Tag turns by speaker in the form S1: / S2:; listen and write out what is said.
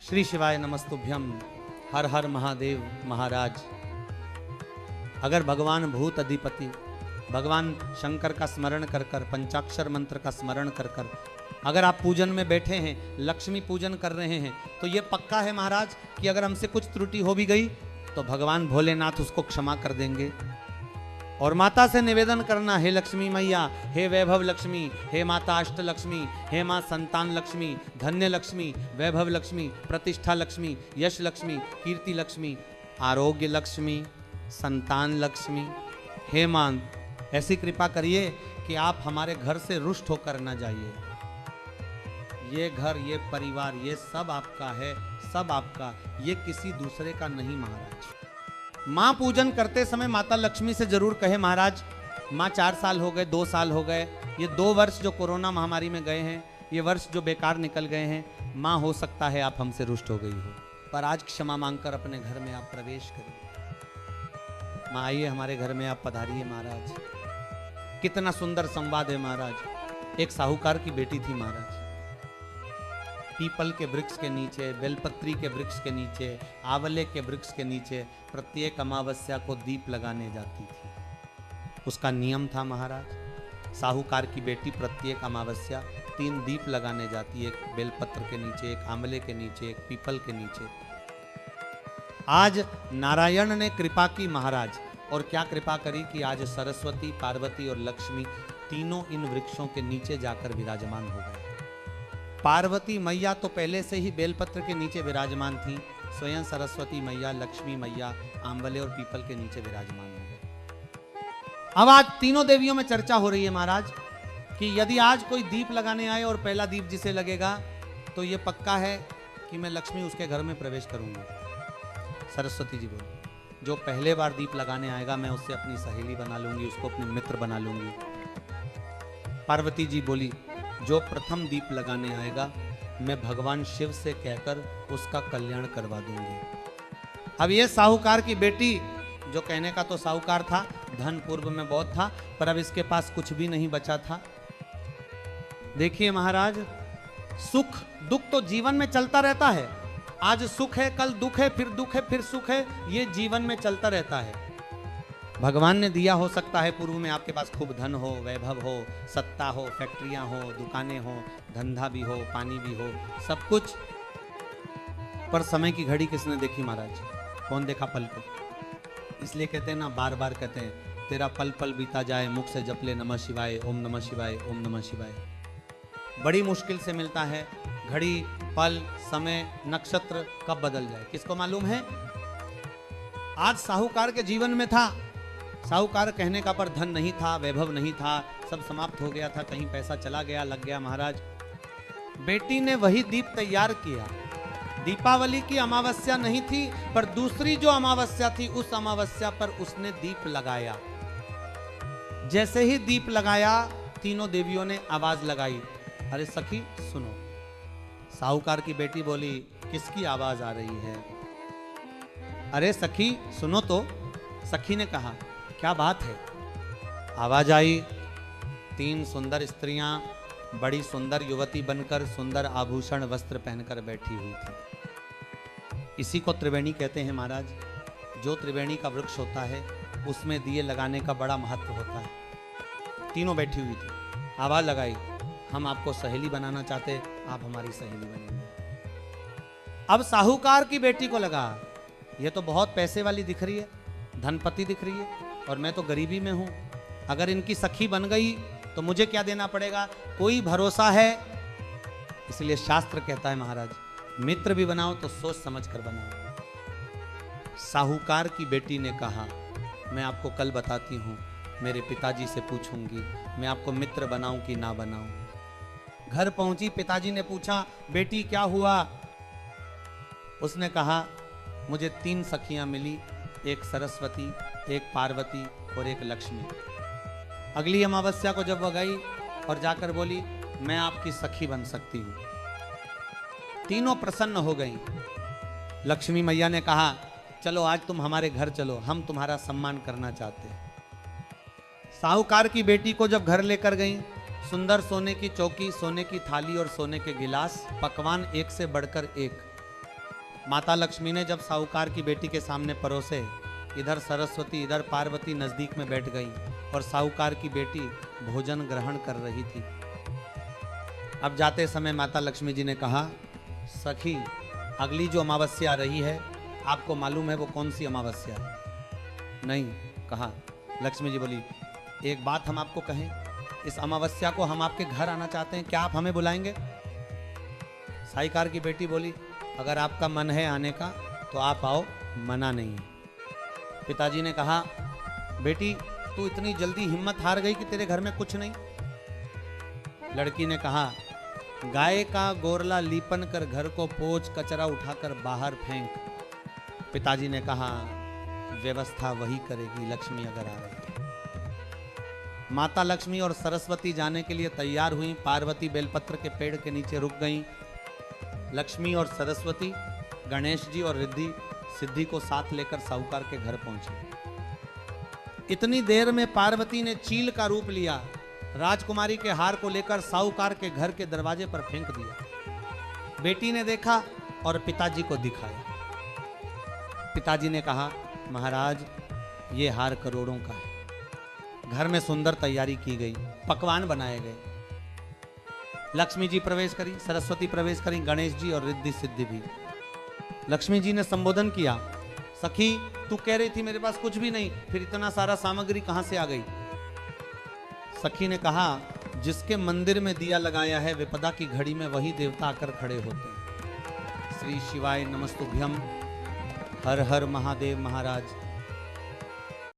S1: श्री शिवाय नमस्तुभ्यम। हर हर महादेव महाराज। अगर भगवान भूत अधिपति भगवान शंकर का स्मरण कर कर, पंचाक्षर मंत्र का स्मरण कर कर अगर आप पूजन में बैठे हैं, लक्ष्मी पूजन कर रहे हैं, तो ये पक्का है महाराज कि अगर हमसे कुछ त्रुटि हो भी गई तो भगवान भोलेनाथ उसको क्षमा कर देंगे। और माता से निवेदन करना, हे लक्ष्मी मैया, हे वैभव लक्ष्मी, हे माता अष्ट लक्ष्मी, हे माँ संतान लक्ष्मी, धन्य लक्ष्मी, वैभव लक्ष्मी, प्रतिष्ठा लक्ष्मी, यश लक्ष्मी, कीर्ति लक्ष्मी, आरोग्य लक्ष्मी, संतान लक्ष्मी, हे मां ऐसी कृपा करिए कि आप हमारे घर से रुष्ट होकर न जाइए। ये घर, ये परिवार, ये सब आपका है, सब आपका, ये किसी दूसरे का नहीं महाराज। माँ पूजन करते समय माता लक्ष्मी से जरूर कहे, महाराज माँ 4 साल हो गए, 2 साल हो गए, ये 2 वर्ष जो कोरोना महामारी में गए हैं, ये वर्ष जो बेकार निकल गए हैं, माँ हो सकता है आप हमसे रुष्ट हो गई हो, पर आज क्षमा मांगकर अपने घर में आप प्रवेश करिए। माँ आइए हमारे घर में आप पधारिए महाराज। कितना सुंदर संवाद है महाराज। एक साहूकार की बेटी थी महाराज। पीपल के वृक्ष के नीचे, बेलपत्री के वृक्ष के नीचे, आंवले के वृक्ष के नीचे प्रत्येक अमावस्या को दीप लगाने जाती थी। उसका नियम था महाराज, साहूकार की बेटी प्रत्येक अमावस्या 3 दीप लगाने जाती, एक बेलपत्र के नीचे, एक आंवले के नीचे, एक पीपल के नीचे। आज नारायण ने कृपा की महाराज, और क्या कृपा करी कि आज सरस्वती, पार्वती और लक्ष्मी तीनों इन वृक्षों के नीचे जाकर विराजमान हो गए। पार्वती मैया तो पहले से ही बेलपत्र के नीचे विराजमान थी, स्वयं सरस्वती मैया, लक्ष्मी मैया आंवले और पीपल के नीचे विराजमान हो गए। अब आज तीनों देवियों में चर्चा हो रही है महाराज कि यदि आज कोई दीप लगाने आए और पहला दीप जिसे लगेगा तो ये पक्का है कि मैं लक्ष्मी उसके घर में प्रवेश करूंगी। सरस्वती जी बोली, जो पहले बार दीप लगाने आएगा मैं उससे अपनी सहेली बना लूंगी, उसको अपने मित्र बना लूंगी। पार्वती जी बोली, जो प्रथम दीप लगाने आएगा मैं भगवान शिव से कहकर उसका कल्याण करवा दूंगी। अब ये साहूकार की बेटी, जो कहने का तो साहूकार था, धन पूर्व में बहुत था, पर अब इसके पास कुछ भी नहीं बचा था। देखिए महाराज, सुख दुख तो जीवन में चलता रहता है। आज सुख है, कल दुख है, फिर दुख है, फिर सुख है, ये जीवन में चलता रहता है। भगवान ने दिया, हो सकता है पूर्व में आपके पास खूब धन हो, वैभव हो, सत्ता हो, फैक्ट्रियां हो, दुकानें हो, धंधा भी हो, पानी भी हो, सब कुछ, पर समय की घड़ी किसने देखी महाराज? कौन देखा पल को? इसलिए कहते हैं ना, बार बार कहते हैं, तेरा पल पल बीता जाए, मुख से जप ले नमः शिवाय, ओम नमः शिवाय, ओम नमः शिवाय। बड़ी मुश्किल से मिलता है। घड़ी, पल, समय, नक्षत्र कब बदल जाए किसको मालूम है? आज साहूकार के जीवन में था, साहूकार कहने का पर धन नहीं था, वैभव नहीं था, सब समाप्त हो गया था, कहीं पैसा चला गया, लग गया महाराज। बेटी ने वही दीप तैयार किया। दीपावली की अमावस्या नहीं थी, पर दूसरी जो अमावस्या थी उस अमावस्या पर उसने दीप लगाया। जैसे ही दीप लगाया, तीनों देवियों ने आवाज लगाई, अरे सखी सुनो। साहूकार की बेटी बोली, किसकी आवाज आ रही है? अरे सखी सुनो तो। सखी ने कहा, क्या बात है? आवाज आई, 3 सुंदर स्त्रियां बड़ी सुंदर युवती बनकर सुंदर आभूषण वस्त्र पहनकर बैठी हुई थी। इसी को त्रिवेणी कहते हैं महाराज। जो त्रिवेणी का वृक्ष होता है उसमें दिए लगाने का बड़ा महत्व होता है। तीनों बैठी हुई थी, आवाज लगाई, हम आपको सहेली बनाना चाहते, आप हमारी सहेली बनेंगे। अब साहूकार की बेटी को लगा, ये तो बहुत पैसे वाली दिख रही है, धनपति दिख रही है, और मैं तो गरीबी में हूं। अगर इनकी सखी बन गई तो मुझे क्या देना पड़ेगा? कोई भरोसा है? इसलिए शास्त्र कहता है महाराज, मित्र भी बनाओ तो सोच समझ कर बनाओ। साहूकार की बेटी ने कहा, मैं आपको कल बताती हूं, मेरे पिताजी से पूछूंगी मैं आपको मित्र बनाऊं कि ना बनाऊं। घर पहुंची, पिताजी ने पूछा, बेटी क्या हुआ? उसने कहा, मुझे 3 सखियां मिली, एक सरस्वती, एक पार्वती और एक लक्ष्मी। अगली अमावस्या को जब वह गई और जाकर बोली, मैं आपकी सखी बन सकती हूं। तीनों प्रसन्न हो गईं। लक्ष्मी मैया ने कहा, चलो आज तुम हमारे घर चलो, हम तुम्हारा सम्मान करना चाहते हैं। साहूकार की बेटी को जब घर लेकर गईं, सुंदर सोने की चौकी, सोने की थाली और सोने के गिलास, पकवान एक से बढ़कर एक। माता लक्ष्मी ने जब साहूकार की बेटी के सामने परोसे, इधर सरस्वती इधर पार्वती नजदीक में बैठ गई और साहूकार की बेटी भोजन ग्रहण कर रही थी। अब जाते समय माता लक्ष्मी जी ने कहा, सखी अगली जो अमावस्या आ रही है आपको मालूम है वो कौन सी अमावस्या है? नहीं। कहा। लक्ष्मी जी बोली, एक बात हम आपको कहें, इस अमावस्या को हम आपके घर आना चाहते हैं, क्या आप हमें बुलाएंगे? साहूकार की बेटी बोली, अगर आपका मन है आने का तो आप आओ, मना नहीं है। पिताजी ने कहा, बेटी तू इतनी जल्दी हिम्मत हार गई कि तेरे घर में कुछ नहीं? लड़की ने कहा, गाय का गोरला लीपन कर घर को पोंछ, कचरा उठाकर बाहर फेंक। पिताजी ने कहा, व्यवस्था वही करेगी, लक्ष्मी अगर आ रही है। माता लक्ष्मी और सरस्वती जाने के लिए तैयार हुई। पार्वती बेलपत्र के पेड़ के नीचे रुक गईं। लक्ष्मी और सरस्वती गणेश जी और रिद्धि सिद्धि को साथ लेकर साहूकार के घर पहुंचे। इतनी देर में पार्वती ने चील का रूप लिया, राजकुमारी के हार को लेकर साहूकार के घर के दरवाजे पर फेंक दिया। बेटी ने देखा और पिताजी को दिखाया। पिताजी ने कहा, महाराज ये हार करोड़ों का है। घर में सुंदर तैयारी की गई, पकवान बनाए गए। लक्ष्मी जी प्रवेश करी, सरस्वती प्रवेश करी, गणेश जी और रिद्धि सिद्धि भी। लक्ष्मी जी ने संबोधन किया, सखी तू कह रही थी मेरे पास कुछ भी नहीं, फिर इतना सारा सामग्री कहां से आ गई? सखी ने कहा, जिसके मंदिर में दिया लगाया है विपदा की घड़ी में वही देवता आकर खड़े होते हैं। श्री शिवाय नमस्तुभ्यम। हर हर महादेव महाराज।